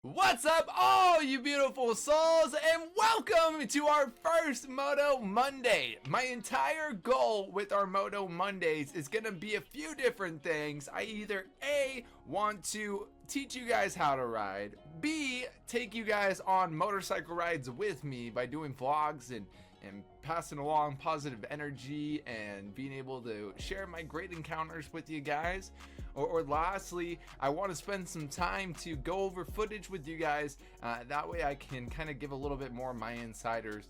What's up, all you beautiful souls, and welcome to our first Moto Monday. My entire goal with our Moto Mondays is going to be a few different things. I either A, want to teach you guys how to ride, B, take you guys on motorcycle rides with me by doing vlogs and passing along positive energy and being able to share my great encounters with you guys, or lastly, I want to spend some time to go over footage with you guys. That way I can kind of give a little bit more of my insiders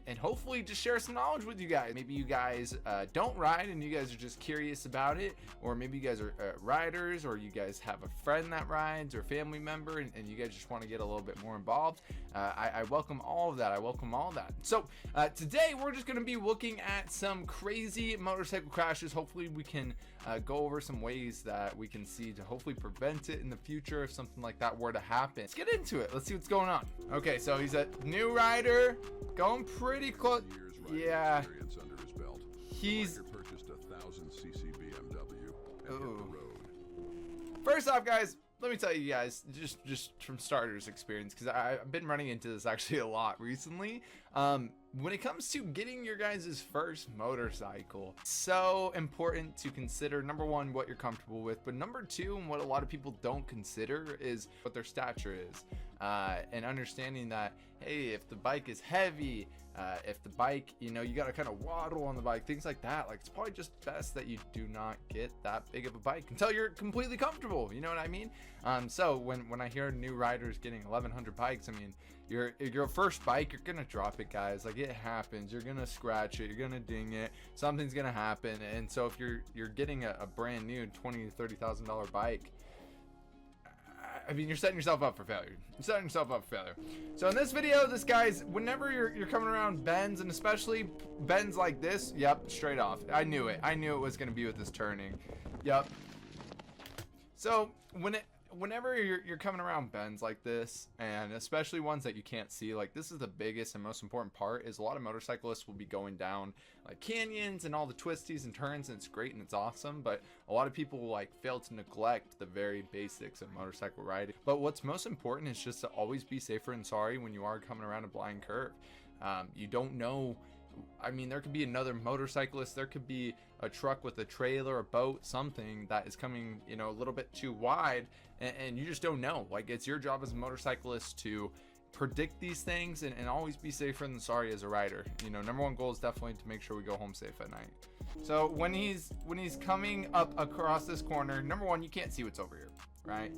and hopefully just share some knowledge with you guys. Maybe you guys don't ride and you guys are just curious about it, or maybe you guys are riders, or you guys have a friend that rides or family member and you guys just want to get a little bit more involved. I welcome all of that. I welcome all of that. So today we're just going to be looking at some crazy motorcycle crashes. Hopefully we can go over some ways that we can see to hopefully prevent it in the future if something like that were to happen. Let's get into it. Let's see what's going on. Okay, so he's a new rider, going pretty close. Yeah, under his belt. He's purchased a 1000cc BMW and hit the road. First off, guys, let me tell you guys, just from starters experience, because I've been running into this actually a lot recently. When it comes to getting your guys' first motorcycle, so important to consider, number one, what you're comfortable with, but number two, and what a lot of people don't consider, is what their stature is. And understanding that, hey, if the bike is heavy, if the bike, you got to kind of waddle on the bike, things like that, like it's probably just best that you do not get that big of a bike until you're completely comfortable, you know what I mean? So when I hear new riders getting 1100 bikes, I mean, your first bike, you're gonna drop it, guys. Like, it happens. You're gonna scratch it, you're gonna ding it, something's gonna happen. And so if you're getting a brand new $20,000 to $30,000 bike, I mean, you're setting yourself up for failure. You're setting yourself up for failure. So in this video, this guy's, whenever you're coming around bends, and especially bends like this, yep, straight off. I knew it was gonna be with this turning. Yep. So whenever you're coming around bends like this, and especially ones that you can't see, like, this is the biggest and most important part, is a lot of motorcyclists will be going down like canyons and all the twisties and turns, and it's great and it's awesome, but a lot of people will like fail to neglect the very basics of motorcycle riding. But what's most important is just to always be safer and sorry when you are coming around a blind curve. You don't know, I mean, there could be another motorcyclist, there could be a truck with a trailer, a boat, something that is coming, a little bit too wide, and you just don't know. Like, it's your job as a motorcyclist to predict these things and always be safer than sorry as a rider. Number one goal is definitely to make sure we go home safe at night. So when he's coming up across this corner, number one, you can't see what's over here, right?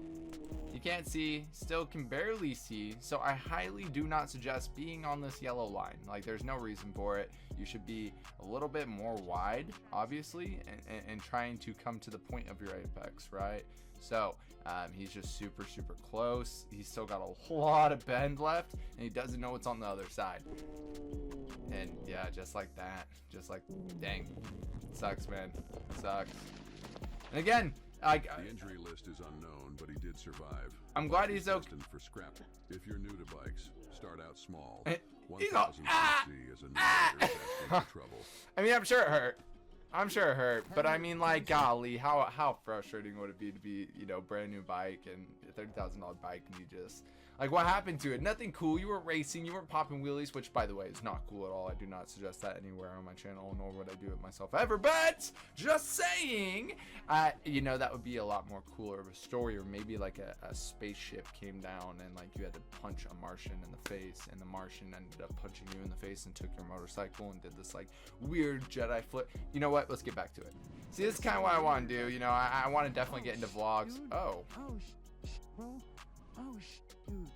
You can't see, still can barely see, so I highly do not suggest being on this yellow line. Like, there's no reason for it. You should be a little bit more wide, obviously, and trying to come to the point of your apex, right? So he's just super close. He's still got a lot of bend left, and he doesn't know what's on the other side. And yeah, just like that, just like, dang, sucks, man, sucks. And again, the injury list is unknown, but he did survive. I'm glad he's okay. Destined for scrap. If you're new to bikes, start out small. He's all, 1000cc is a new rider destined for trouble. I mean, I'm sure it hurt, but I mean, like, golly, how frustrating would it be to be, brand new bike and a $30,000 bike, and you just, like, what happened to it? Nothing cool. You weren't racing, you weren't popping wheelies, which, by the way, is not cool at all. I do not suggest that anywhere on my channel, nor would I do it myself ever, but just saying, that would be a lot more cooler of a story. Or maybe like a spaceship came down and like you had to punch a Martian in the face, and the Martian ended up punching you in the face and took your motorcycle and did this like weird Jedi flip. You know what? Let's get back to it. See, this is kind of what I want to do. I want to definitely get into vlogs. Dude. Oh. Bro. Dude.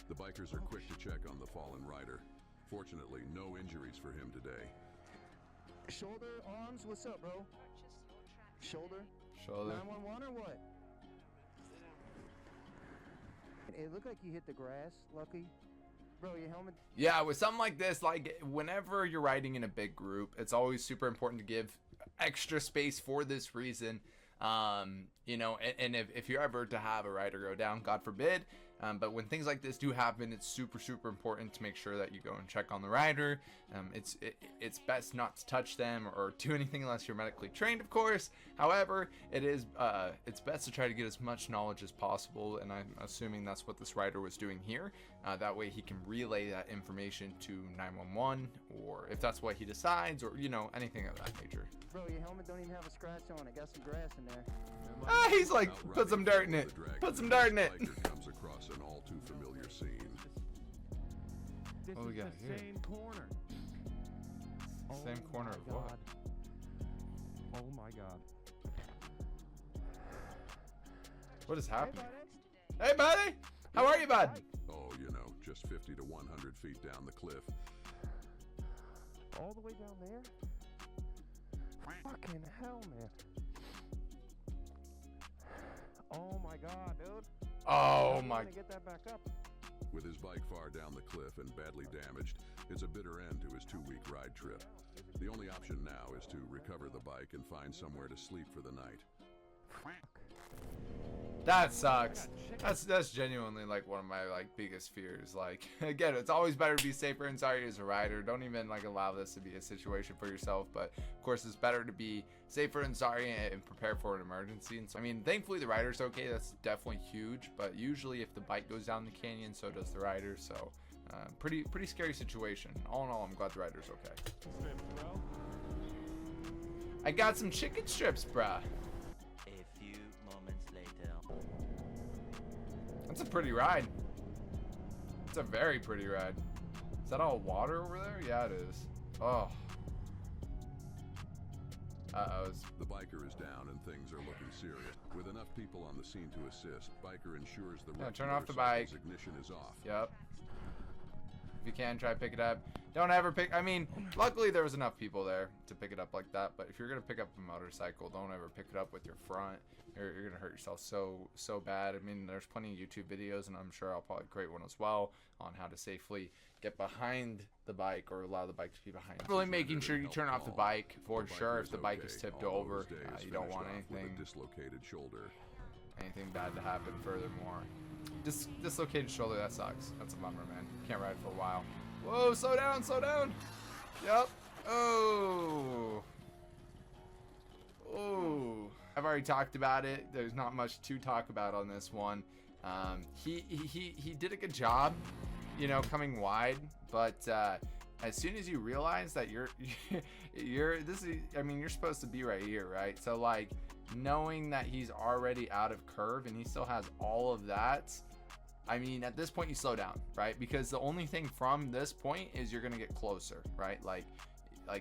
The bikers are quick to check on the fallen rider. Fortunately, no injuries for him today. Shoulder, arms, what's up, bro? Shoulder. 911 or what? It looked like you hit the grass, Lucky. Bro, your helmet. Yeah, with something like this, like, whenever you're riding in a big group, it's always super important to give extra space for this reason. And if you're ever to have a rider go down, God forbid, But when things like this do happen, it's super important to make sure that you go and check on the rider. It's best not to touch them or do anything unless you're medically trained, of course. However, it's best to try to get as much knowledge as possible, and I'm assuming that's what this rider was doing here. That way he can relay that information to 911, or if that's what he decides, or anything of that nature. Bro, your helmet don't even have a scratch on it. Got some grass in there. He's like, put some dirt in it. Put some dirt in it. Comes across an all too familiar scene. What we got here? Same corner. Same corner of what? Oh my god. What is happening? Hey, buddy! How are you, bud? Oh, just 50 to 100 feet down the cliff. All the way down there? Fucking hell, man. Oh my god, dude. Oh my. Get that back up. With his bike far down the cliff and badly damaged, it's a bitter end to his 2-week ride trip. The only option now is to recover the bike and find somewhere to sleep for the night. That sucks. That's genuinely like one of my biggest fears. Again, it's always better to be safer and sorry as a rider. Don't even allow this to be a situation for yourself. But of course, it's better to be safer and sorry and prepare for an emergency. And so, I mean, thankfully the rider's okay. That's definitely huge. But usually, if the bike goes down the canyon, so does the rider. So, pretty scary situation. All in all, I'm glad the rider's okay. I got some chicken strips, bruh. That's a pretty ride. It's a very pretty ride. Is that all water over there? Yeah, it is. Oh. Uh-oh. The biker is down and things are looking serious. With enough people on the scene to assist, biker ensures the turn off the bike. Ignition is off. Yep. If you can, try to pick it up. Don't ever pick. I mean, luckily there was enough people there to pick it up like that. But if you're gonna pick up a motorcycle, don't ever pick it up with your front. You're gonna hurt yourself so bad. I mean, there's plenty of YouTube videos, and I'm sure I'll probably create one as well on how to safely get behind the bike or allow the bike to be behind. Really making sure you turn off the bike for sure. If the bike is tipped over, you don't want anything dislocated shoulder. Anything bad to happen. Furthermore, dislocated shoulder, that sucks. That's a bummer, man. Can't ride for a while. Whoa, slow down, slow down. Yep. Oh. Oh. I've already talked about it. There's not much to talk about on this one. He did a good job, coming wide, but as soon as you realize that you're you're supposed to be right here, right? So knowing that he's already out of curve and he still has all of that, I mean, at this point you slow down, right? Because the only thing from this point is you're gonna get closer, right? Like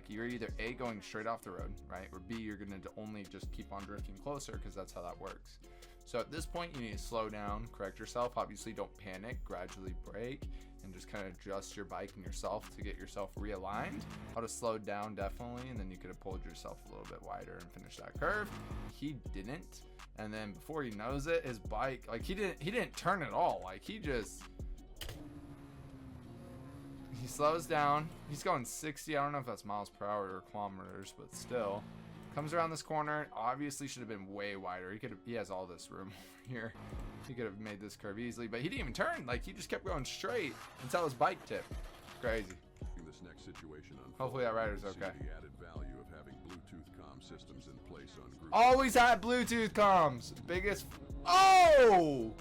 you're either A, going straight off the road, right? Or B, you're gonna only just keep on drifting closer, because that's how that works. So at this point, you need to slow down, correct yourself. Obviously, don't panic, gradually brake, and just kind of adjust your bike and yourself to get yourself realigned. How to slow down, definitely, and then you could have pulled yourself a little bit wider and finished that curve. He didn't, and then before he knows it, his bike, he didn't turn at all. He slows down. He's going 60. I don't know if that's miles per hour or kilometers, but still. Comes around this corner. Obviously should have been way wider. He has all this room over here. He could have made this curve easily, but he didn't even turn. He just kept going straight until his bike tipped. Crazy. This next situation hopefully that rider's okay. The added value of having Bluetooth comm systems in place on group. Always had Bluetooth comms. Biggest. Oh!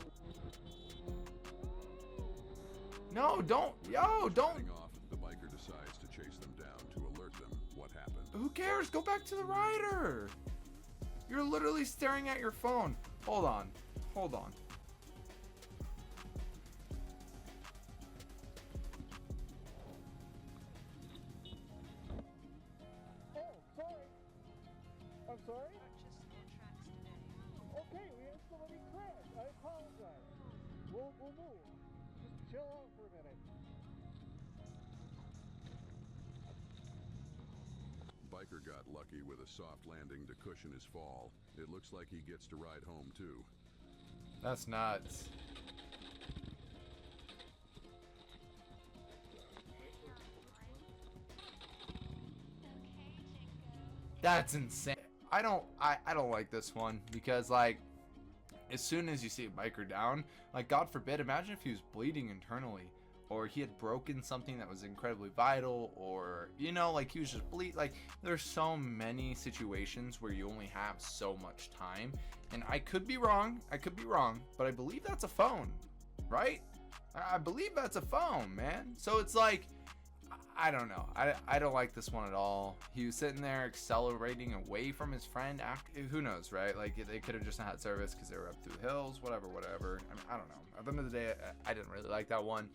No, don't. Yo, don't. Off, the biker decides to chase them down to alert them what happened. Who cares? Go back to the rider. You're literally staring at your phone. Hold on. Hold on. Oh, sorry. I'm sorry? Okay, we had somebody crash. I apologize. We'll move. Just chill out for a minute. Biker got lucky with a soft landing to cushion his fall. It looks like he gets to ride home too. That's nuts. That's insane. I don't like this one because as soon as you see a biker down, like God forbid, imagine if he was bleeding internally, or he had broken something that was incredibly vital, or, you know, like he was just like there's so many situations where you only have so much time. And I could be wrong, but I believe that's a phone, right? I believe that's a phone, man. So it's like, I don't know. I don't like this one at all. He was sitting there accelerating away from his friend. Who knows, right? Like, they could have just not had service because they were up through the hills, whatever. I mean, I don't know. At the end of the day, I didn't really like that one.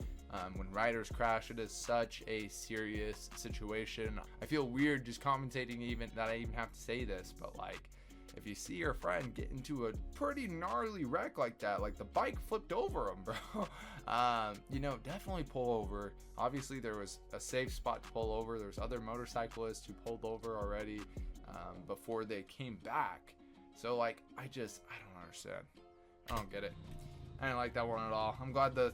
When riders crash, it is such a serious situation. I feel weird just commentating even that I even have to say this, but like, if you see your friend get into a pretty gnarly wreck like that, like the bike flipped over him, bro, you know, definitely pull over. Obviously, there was a safe spot to pull over. There's other motorcyclists who pulled over already before they came back. So, like, I don't understand. I don't get it. I didn't like that one at all. I'm glad the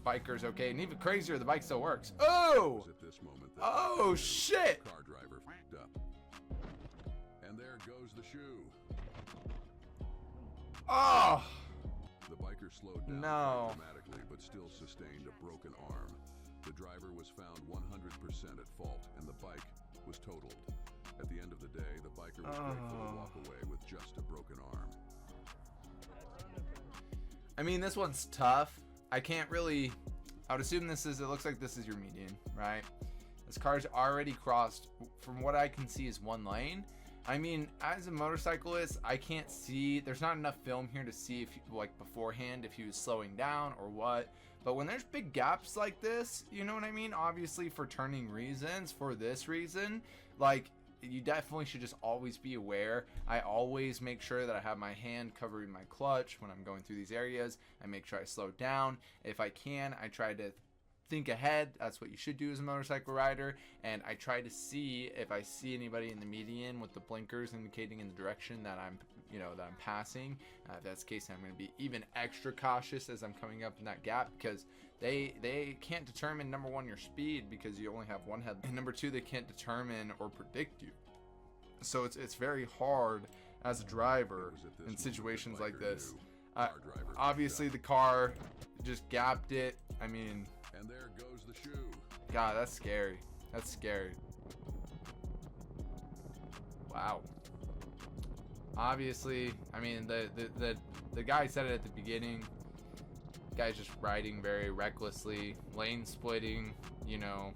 biker's okay. And even crazier, the bike still works. Oh! At this moment, Oh, shit! car driver f***ed up. And there goes the shoe. Oh! The biker slowed down No. dramatically, but still sustained a broken arm. The driver was found 100% at fault, and the bike was totaled. At the end of the day, the biker was grateful to walk away with just a broken arm. I mean, this one's tough. I can't really... I would assume it looks like this is your median, right? This car's already crossed, from what I can see, is one lane. I mean, as a motorcyclist, I can't see, there's not enough film here to see if, like, beforehand, if he was slowing down or what. But when there's big gaps like this, you know what I mean? Obviously for turning reasons, for this reason, like, you definitely should just always be aware. I always make sure that I have my hand covering my clutch when I'm going through these areas. I make sure I slow down. If I can, I try to think ahead. That's what you should do as a motorcycle rider. And I try to see if I see anybody in the median with the blinkers indicating in the direction that I'm passing. If that's the case, I'm going to be even extra cautious as I'm coming up in that gap, because they can't determine, number one, your speed, because you only have one head, and number two, they can't determine or predict you. So it's very hard as a driver in situations like this. Obviously the car just gapped it. I mean, and there goes the shoe. God, that's scary. That's scary. Wow. Obviously, I mean, the guy said it at the beginning. Guy's just riding very recklessly, lane splitting, you know,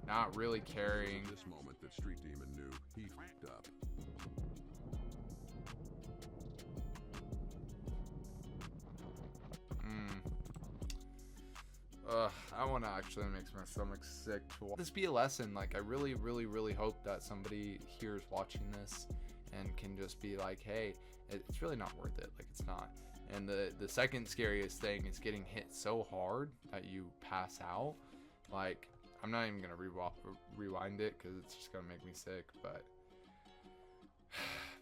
not really caring. This moment that Street Demon knew he f***ed up. That one actually makes my stomach sick to watch. This be a lesson. Like, I really, really, really hope that somebody here is watching this and can just be like, hey, it's really not worth it. Like, it's not. And the second scariest thing is getting hit so hard that you pass out. Like, I'm not even gonna rewind it because it's just gonna make me sick, but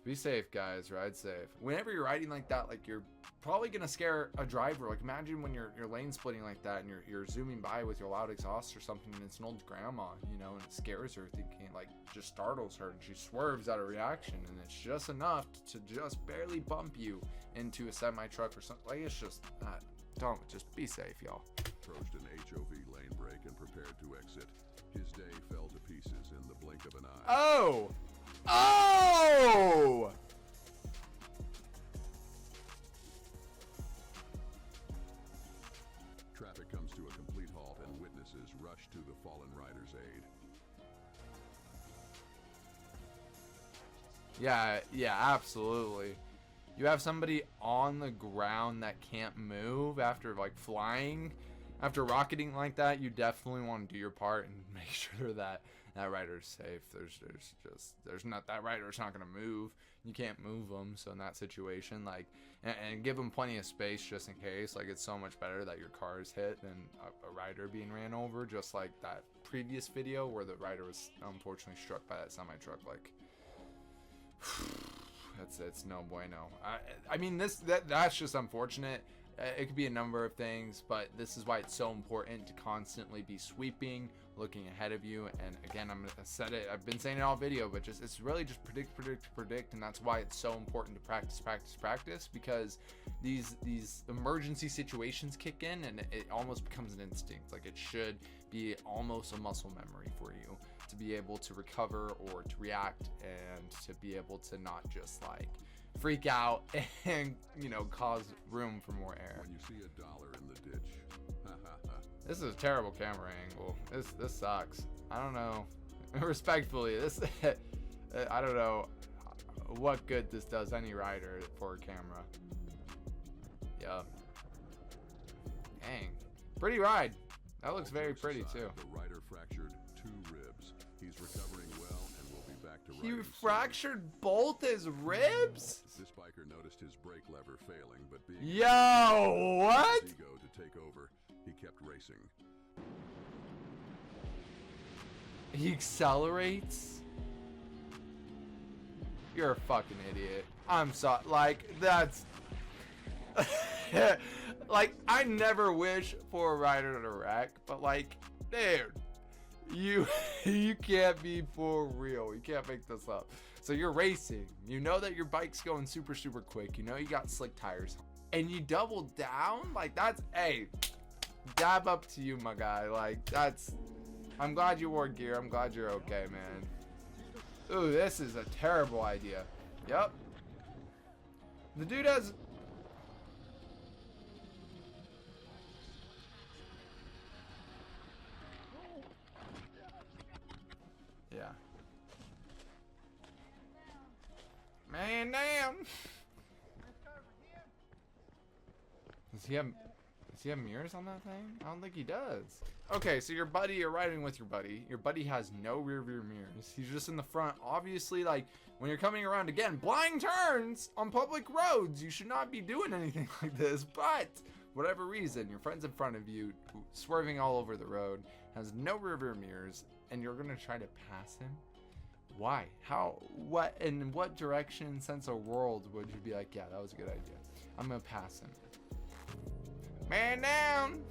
be safe, guys. Ride safe. Whenever you're riding like that, like, you're probably gonna scare a driver. Like, imagine when you're lane splitting like that and you're zooming by with your loud exhaust or something, and it's an old grandma, you know, and it scares her, thinking, like, just startles her, and she swerves out of reaction, and it's just enough to just barely bump you into a semi truck or something. Like, it's just just be safe, y'all. Approached an HOV lane break and prepared to exit. His day fell to pieces in the blink of an eye. Oh! Oh! Traffic comes to a complete halt and witnesses rush to the fallen rider's aid. Yeah, absolutely. You have somebody on the ground that can't move after, like, flying, after rocketing like that. You definitely want to do your part and make sure that rider's safe. That rider's not gonna move. You can't move them. So in that situation, like, and give them plenty of space just in case. Like, it's so much better that your car is hit than a rider being ran over, just like that previous video where the rider was unfortunately struck by that semi truck. Like, it's no bueno. I mean, that's just unfortunate. It could be a number of things, but this is why it's so important to constantly be sweeping, looking ahead of you. And again, I've been saying it all video, but it's really just predict, and that's why it's so important to practice, because these emergency situations kick in, and it almost becomes an instinct. Like, it should be almost a muscle memory for you to be able to recover or to react, and to be able to not just like freak out and, you know, cause room for more air. When you see $1 in the ditch. This is a terrible camera angle. This sucks. I don't know. Respectfully, this I don't know what good this does any rider for a camera. Yeah. Dang. Pretty ride. That looks very pretty too. The rider fractured 2 ribs. He's recovering well and will be back to riding He soon. fractured both his ribs? This biker noticed his brake lever failing, but being Yo, what? ego to take over, he kept racing. He accelerates? You're a fucking idiot. I'm sorry. Like, that's... like, I never wish for a rider to wreck, but like, dude, you can't be for real. You can't make this up. So you're racing. You know that your bike's going super quick. You know you got slick tires. And you double down? Like, that's... Hey, dab up to you, my guy. Like, that's... I'm glad you wore gear. I'm glad you're okay, man. Ooh, this is a terrible idea. Yep. The dude has... Yeah. Man down. Does he have mirrors on that thing? I don't think he does. Okay, so you're riding with your buddy. Your buddy has no rear view mirrors. He's just in the front. Obviously, like, when you're coming around, again, blind turns on public roads, you should not be doing anything like this. But whatever reason, your friend's in front of you, swerving all over the road, has no rear view mirrors, and you're gonna try to pass him? Why? How? What? In what direction, sense of world would you be like, yeah, that was a good idea, I'm gonna pass him? Man down.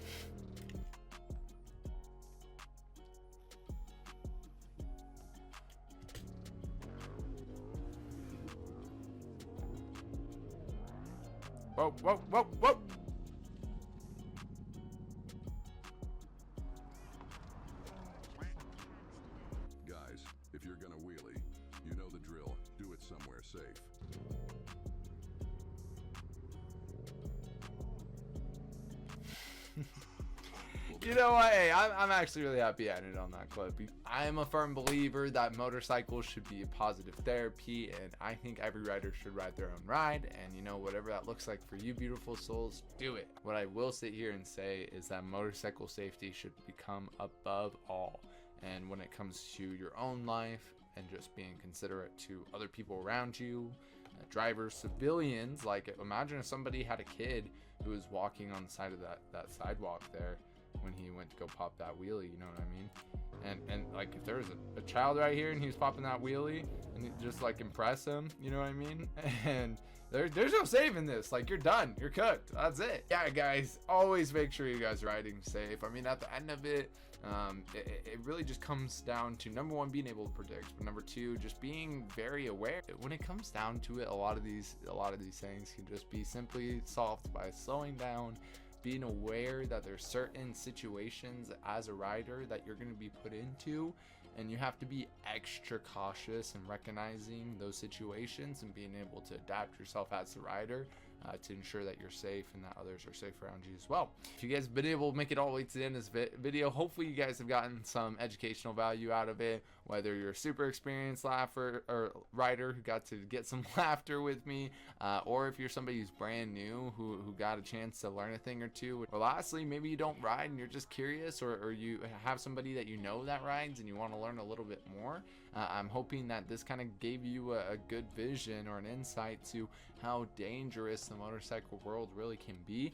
Whoa, whoa, whoa, whoa. Guys, if you're gonna wheelie, you know the drill. Do it somewhere safe. You know what? Hey, I'm actually really happy I ended on that clip. I'm a firm believer that motorcycles should be a positive therapy, and I think every rider should ride their own ride. And you know, whatever that looks like for you, beautiful souls, do it. What I will sit here and say is that motorcycle safety should become above all. And when it comes to your own life and just being considerate to other people around you, drivers, civilians, like imagine if somebody had a kid who was walking on the side of that sidewalk there when he went to go pop that wheelie, you know what I mean? And like if there was a child right here and he was popping that wheelie and you just like impress him, you know what I mean? And there's no saving this. Like, you're done, you're cooked, that's it. Yeah, guys, always make sure you guys are riding safe. I mean, at the end of it, it really just comes down to, number one, being able to predict, but number two, just being very aware. When it comes down to it, a lot of these things can just be simply solved by slowing down, being aware that there's certain situations as a rider that you're going to be put into, and you have to be extra cautious in recognizing those situations and being able to adapt yourself as a rider to ensure that you're safe and that others are safe around you as well. If you guys have been able to make it all the way to the end of this video, hopefully you guys have gotten some educational value out of it, whether you're a super experienced laugher or rider who got to get some laughter with me, or if you're somebody who's brand new who got a chance to learn a thing or two. Or lastly, maybe you don't ride and you're just curious, or you have somebody that you know that rides and you want to learn a little bit more. I'm hoping that this kind of gave you a good vision or an insight to how dangerous the motorcycle world really can be.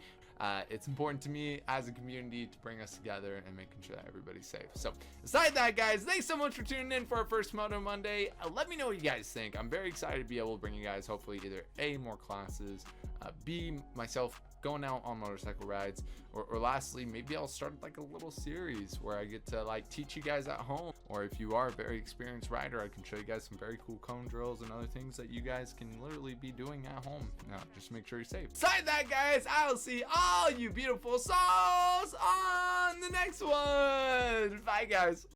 It's important to me as a community to bring us together and making sure that everybody's safe. So aside that, guys, thanks so much for tuning in for our first Moto Monday. Let me know what you guys think. I'm very excited to be able to bring you guys hopefully either A, more classes, B, myself going out on motorcycle rides, or lastly, maybe I'll start like a little series where I get to like teach you guys at home, or if you are a very experienced rider, I can show you guys some very cool cone drills and other things that you guys can literally be doing at home. Now, just make sure you're safe. Besides that, guys, I'll see all you beautiful souls on the next one. Bye, guys.